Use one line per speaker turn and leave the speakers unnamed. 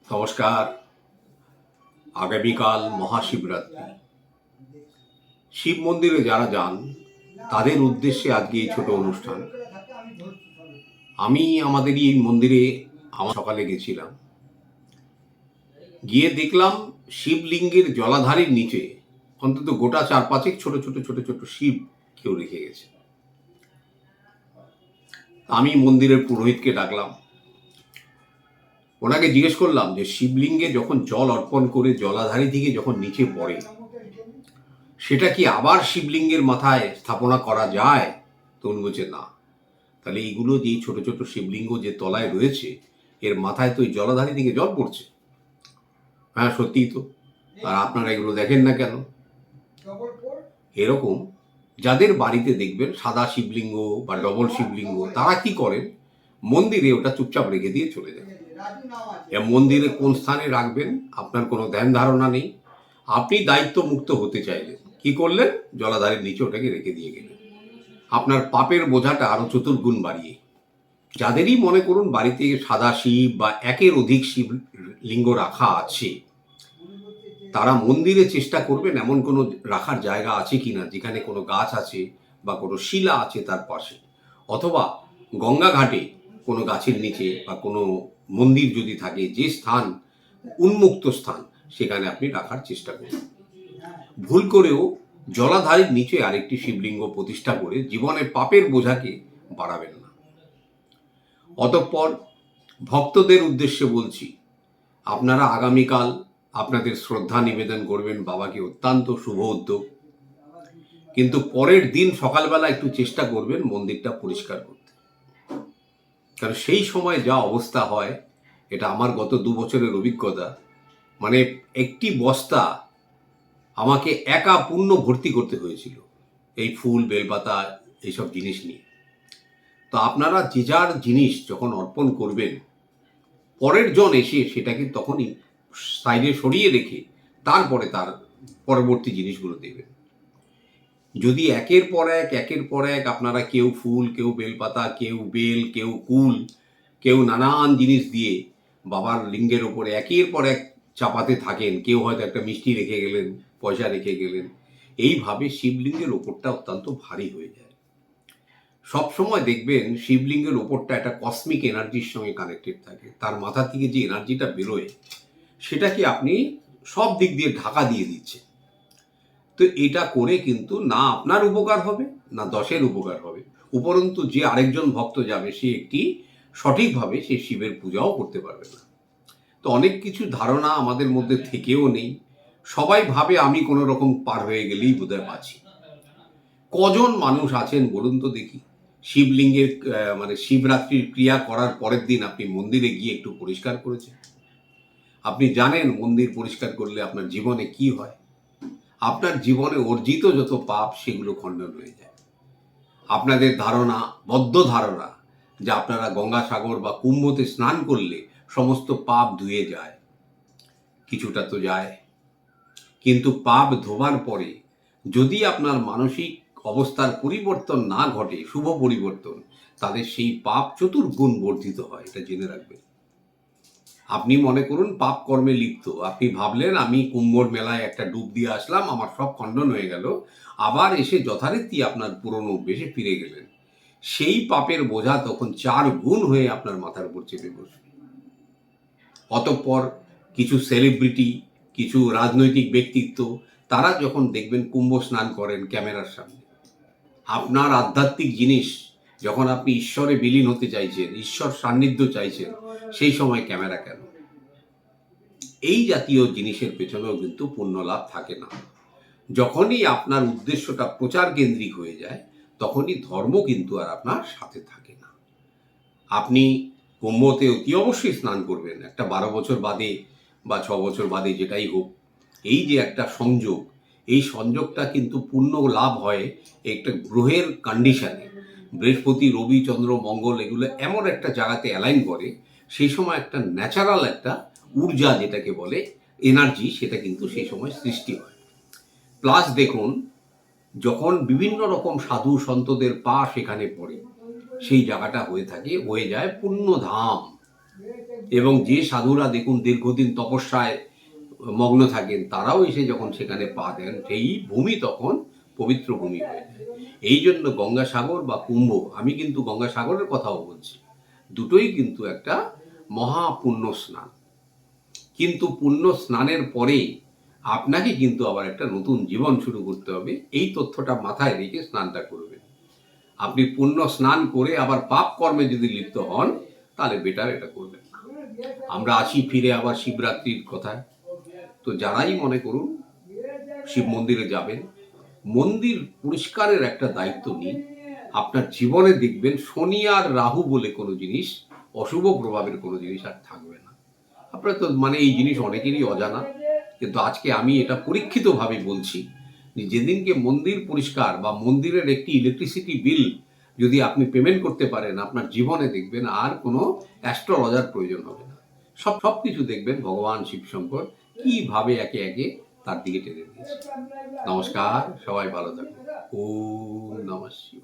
নমস্কার। আগামীকাল মহাশিবরাত্রি। শিব মন্দিরে যারা যান তাদের উদ্দেশ্যে আজকে এই ছোট অনুষ্ঠান। আমি আমাদের এই মন্দিরে সকালে গেছিলাম, গিয়ে দেখলাম শিবলিঙ্গের জলাধারের নিচে অন্তত গোটা 4-5 ছোট ছোট ছোট ছোট শিব কেউ রেখে গেছে। আমি মন্দিরের পুরোহিতকে ডাকলাম, ওনাকে জিজ্ঞেস করলাম যে শিবলিঙ্গে যখন জল অর্পণ করে জলাধারী থেকে যখন নিচে পড়ে, সেটা কি আবার শিবলিঙ্গের মাথায় স্থাপনা করা যায়? তো উনি বলছে না। তাহলে এইগুলো যে ছোট ছোট শিবলিঙ্গ যে তলায় রয়েছে, এর মাথায় তো ওই জলাধারী থেকে জল পড়ছে। হ্যাঁ, সত্যিই তো। আর আপনারা এগুলো দেখেন না কেন? এরকম যাদের বাড়িতে দেখবেন সাদা শিবলিঙ্গ বা ডবল শিবলিঙ্গ, তারা কি করেন, মন্দিরে ওটা চুপচাপ রেখে দিয়ে চলে যায়। মন্দিরে কোন স্থানে রাখবেন আপনার কোনো ধ্যান ধারণা নেই। আপনি দায়িত্ব মুক্ত হতে চাইলেন, কি করলেন? জলাধারের নিচে ওটাকে রেখে দিয়ে গেলেন। আপনার পাপের বোঝাটা আরো চতুর্গুণ বাড়িয়ে। যাদেরই মনে করুন বাড়িতে সাদা শিব বা একের অধিক শিব লিঙ্গ রাখা আছে, তারা মন্দিরে চেষ্টা করবেন এমন কোনো রাখার জায়গা আছে কিনা যেখানে কোনো গাছ আছে বা কোনো শিলা আছে তার পাশে, অথবা গঙ্গা ঘাটে কোনো গাছের নিচে বা কোনো মন্দির যদি থাকে, যে স্থান উন্মুক্ত স্থান, সেখানে আপনি রাখার চেষ্টা করুন। ভুল করেও জলাধারের নিচে আরেকটি শিবলিঙ্গ প্রতিষ্ঠা করে জীবনে পাপের বোঝাকে বাড়াবেন না। অতঃপর ভক্তদের উদ্দেশ্যে বলছি, আপনারা আগামীকাল আপনাদের শ্রদ্ধা নিবেদন করবেন বাবাকে, অত্যন্ত শুভ উদ্যোগ। কিন্তু পরের দিন সকালবেলা একটু চেষ্টা করবেন মন্দিরটা পরিষ্কার করতে, কারণ সেই সময় যা অবস্থা হয়, এটা আমার গত 2 বছরের অভিজ্ঞতা। মানে একটি বস্তা আমাকে একা পূর্ণ ভর্তি করতে হয়েছিল এই ফুল বেলপাতা এইসব জিনিস নিয়ে। তো আপনারা যে যার জিনিস যখন অর্পণ করবেন, পরের জন এসে সেটাকে তখনই সাইডে সরিয়ে রেখে তারপরে তার পরবর্তী জিনিসগুলো দেবেন। যদি একের পর এক আপনারা কেউ ফুল, কেউ বেলপাতা, কেউ বেল, কেউ কুল, কেউ নানান জিনিস দিয়ে বাবার লিঙ্গের ওপরে একের পর এক চাপাতে থাকেন, কেউ হয়তো একটা মিষ্টি রেখে গেলেন, পয়সা রেখে গেলেন, এইভাবে শিবলিঙ্গের ওপরটা অত্যন্ত ভারী হয়ে যায়। সবসময় দেখবেন শিবলিঙ্গের ওপরটা একটা কসমিক এনার্জির সঙ্গে কানেক্টেড থাকে। তার মাথা থেকে যে এনার্জিটা বেরোয়, সেটাকে আপনি সব দিক দিয়ে ঢাকা দিয়ে দিচ্ছেন। তো এটা করে কিন্তু না আপনার উপকার হবে, না 10-এর উপকার হবে। উপরন্তু যে আরেকজন ভক্ত যাবে, সে একটি সঠিকভাবে সে শিবের পূজাও করতে পারবে না। তো অনেক কিছু ধারণা আমাদের মধ্যে থেকেও নেই। সবাই ভাবে আমি কোনো রকম পার হয়ে গেলেই বোধহয় বাঁচি। কজন মানুষ আছেন বলুন তো দেখি, শিবলিঙ্গের মানে শিবরাত্রির ক্রিয়া করার পরের দিন আপনি মন্দিরে গিয়ে একটু পরিষ্কার করেছেন? আপনি জানেন মন্দির পরিষ্কার করলে আপনার জীবনে কি হয়? আপনার জীবনে অর্জিত যত পাপ, সেগুলো খণ্ডন হয়ে যায়। আপনাদের ধারণা, বদ্ধ ধারণা, যে আপনারা গঙ্গাসাগর বা কুম্ভতে স্নান করলে সমস্ত পাপ ধুয়ে যায়। কিছুটা তো যায়, কিন্তু পাপ ধোবার পরে যদি আপনার মানসিক অবস্থার পরিবর্তন না ঘটে, শুভ পরিবর্তন, তাহলে সেই পাপ চতুর্গুণ বর্ধিত হয়, এটা জেনে রাখবেন। আপনি মনে করুন পাপ কর্মে লিপ্ত, আপনি ভাবলেন আমি কুম্ভর মেলায় একটা ডুব দিয়ে আসলাম, আমার সব খণ্ডন হয়ে গেল, আবার এসে যথারীতি আপনার পুরনো অভ্যেসে ফিরে গেলেন। সেই পাপের বোঝা তখন 4 গুণ হয়ে আপনার মাথার উপর চেপে বসবে। অতঃপর কিছু সেলিব্রিটি, কিছু রাজনৈতিক ব্যক্তিত্ব, তারা যখন দেখবেন কুম্ভ স্নান করেন ক্যামেরার সামনে, আপনার আধ্যাত্মিক জিনিস যখন আপনি ঈশ্বরে বিলীন হতে চাইছেন, ঈশ্বর সান্নিধ্য চাইছেন, সেই সময় ক্যামেরা কেন? এই জাতীয় জিনিসের পেছনেও কিন্তু পুণ্য লাভ থাকে না। যখনই আপনার উদ্দেশ্যটা প্রচার কেন্দ্রিক হয়ে যায়, তখনই ধর্ম কিন্তু আর আপনার সাথে থাকে না। আপনি কুম্ভতে অতি অবশ্যই স্নান করবেন, একটা 12 বছর বাদে বা 6 বছর বাদে, যেটাই হোক। এই যে একটা সংযোগ, এই সংযোগটা কিন্তু পূর্ণ লাভ হয় একটা গ্রহের কন্ডিশনে। বৃহস্পতি, রবি, চন্দ্র, মঙ্গল এগুলো এমন একটা জায়গাতে অ্যালাইন করে, সেই সময় একটা ন্যাচারাল একটা ঊর্জা, যেটাকে বলে এনার্জি, সেটা কিন্তু সেই সময় সৃষ্টি হয়। প্লাস দেখুন, যখন বিভিন্ন রকম সাধু সন্তদের পা সেখানে পড়ে, সেই জায়গাটা হয়ে যায় পুণ্যধাম। এবং যে সাধুরা দেখুন দীর্ঘদিন তপস্যায় মগ্ন থাকেন, তারাও এসে যখন সেখানে পা দেন, সেই ভূমি তখন পবিত্র ভূমি হয়ে যায়। এই জন্য গঙ্গাসাগর বা কুম্ভ, আমি কিন্তু গঙ্গাসাগরের কথাও বলছি, দুটোই কিন্তু একটা মহাপুণ্য স্নান। কিন্তু পুণ্য স্নানের পরেই আপনাকে কিন্তু আবার একটা নতুন জীবন শুরু করতে হবে। এই তথ্যটা মাথায় রেখে স্নানটা করবেন। আপনি পুণ্য স্নান করে আবার পাপ কর্মে যদি লিপ্ত হন, তাহলে বেটার এটা করবেন না। আমরা আসি ফিরে আবার শিবরাত্রির কথায়। তো যারাই মনে করুন শিব মন্দিরে যাবেন, মন্দির পরিষ্কারের একটা দায়িত্ব নিন। আপনার জীবনে দেখবেন শনি আর রাহু বলে কোনো জিনিস, অশুভ প্রভাবের কোনো জিনিস আর থাকবে না। আপনার তো মানে এই জিনিস অনেকেরই অজানা, কিন্তু আজকে আমি এটা পরীক্ষিতভাবে বলছি যে যেদিনকে মন্দির পরিষ্কার বা মন্দিরের একটি ইলেকট্রিসিটি বিল যদি আপনি পেমেন্ট করতে পারেন, আপনার জীবনে দেখবেন আর কোনো অ্যাস্ট্রোলজার প্রয়োজন হবে না। সব কিছু দেখবেন ভগবান শিবশঙ্কর কিভাবে একে একে তার দিকে টেনে দিয়েছে। নমস্কার, সবাই ভালো থাকুন। ওম নমঃ শিবায়।